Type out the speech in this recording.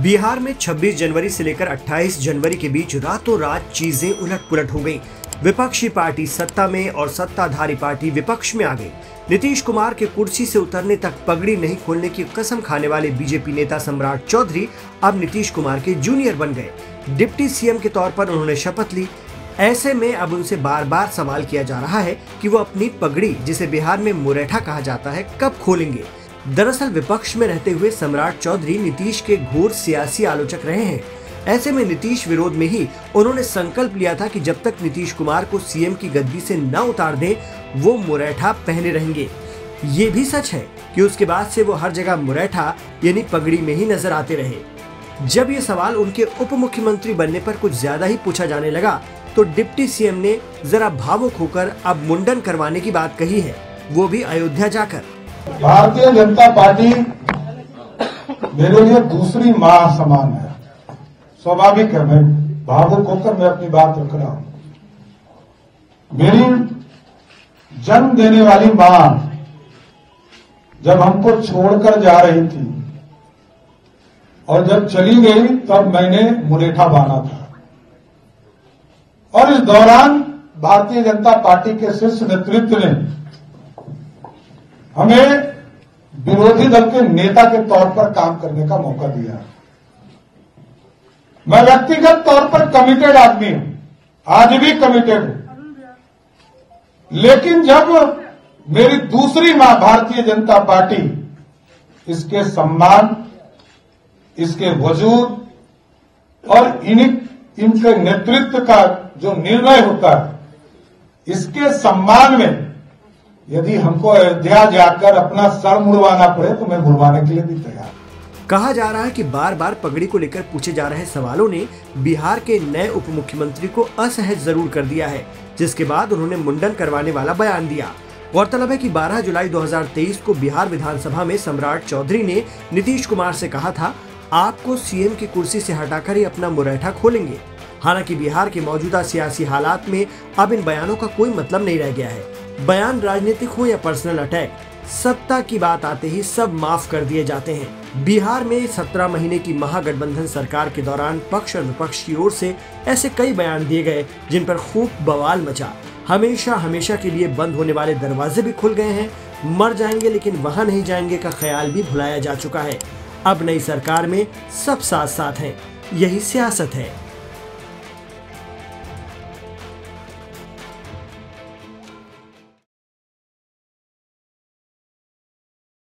बिहार में 26 जनवरी से लेकर 28 जनवरी के बीच रातों रात चीजें उलट-पुलट हो गईं। विपक्षी पार्टी सत्ता में और सत्ताधारी पार्टी विपक्ष में आ गई। नीतीश कुमार के कुर्सी से उतरने तक पगड़ी नहीं खोलने की कसम खाने वाले बीजेपी नेता सम्राट चौधरी अब नीतीश कुमार के जूनियर बन गए। डिप्टी सीएम के तौर पर उन्होंने शपथ ली। ऐसे में अब उनसे बार बार सवाल किया जा रहा है कि वो अपनी पगड़ी, जिसे बिहार में मुरेठा कहा जाता है, कब खोलेंगे। दरअसल विपक्ष में रहते हुए सम्राट चौधरी नीतीश के घोर सियासी आलोचक रहे हैं। ऐसे में नीतीश विरोध में ही उन्होंने संकल्प लिया था कि जब तक नीतीश कुमार को सीएम की गद्दी से न उतार दें, वो मुरेठा पहने रहेंगे। ये भी सच है कि उसके बाद से वो हर जगह मुरेठा यानी पगड़ी में ही नजर आते रहे। जब ये सवाल उनके उप मुख्यमंत्री बनने पर कुछ ज्यादा ही पूछा जाने लगा, तो डिप्टी सीएम ने जरा भावुक होकर अब मुंडन करवाने की बात कही है, वो भी अयोध्या जाकर। भारतीय जनता पार्टी मेरे लिए दूसरी मां समान है। स्वाभाविक है, मैं भावुक होकर मैं अपनी बात रख रहा हूं। मेरी जन्म देने वाली मां जब हमको छोड़कर जा रही थी और जब चली गई तब मैंने मुरेठा बांधा था, और इस दौरान भारतीय जनता पार्टी के शीर्ष नेतृत्व ने हमें विरोधी दल के नेता के तौर पर काम करने का मौका दिया। मैं व्यक्तिगत तौर पर कमिटेड आदमी हूं, आज भी कमिटेड हूं, लेकिन जब मेरी दूसरी मां भारतीय जनता पार्टी इसके सम्मान, इसके वजूद और इनके नेतृत्व का जो निर्णय होता है, इसके सम्मान में यदि हमको अयोध्या जाकर अपना सर मुड़वाना पड़े तो मैं मुड़वाने के लिए भी तैयार। कहा जा रहा है कि बार बार पगड़ी को लेकर पूछे जा रहे सवालों ने बिहार के नए उप मुख्यमंत्री को असहज जरूर कर दिया है, जिसके बाद उन्होंने मुंडन करवाने वाला बयान दिया। गौरतलब है कि 12 जुलाई 2023 को बिहार विधानसभा में सम्राट चौधरी ने नीतीश कुमार से कहा था, आपको सीएम की कुर्सी से हटाकर ही अपना मुरेठा खोलेंगे। हालांकि बिहार के मौजूदा सियासी हालात में अब इन बयानों का कोई मतलब नहीं रह गया है। बयान राजनीतिक हो या पर्सनल अटैक, सत्ता की बात आते ही सब माफ कर दिए जाते हैं। बिहार में 17 महीने की महागठबंधन सरकार के दौरान पक्ष और विपक्ष की ओर से ऐसे कई बयान दिए गए जिन पर खूब बवाल मचा। हमेशा के लिए बंद होने वाले दरवाजे भी खुल गए हैं। मर जाएंगे लेकिन वहां नहीं जाएंगे का ख्याल भी भुलाया जा चुका है। अब नई सरकार में सब साथ साथ हैं, यही सियासत है।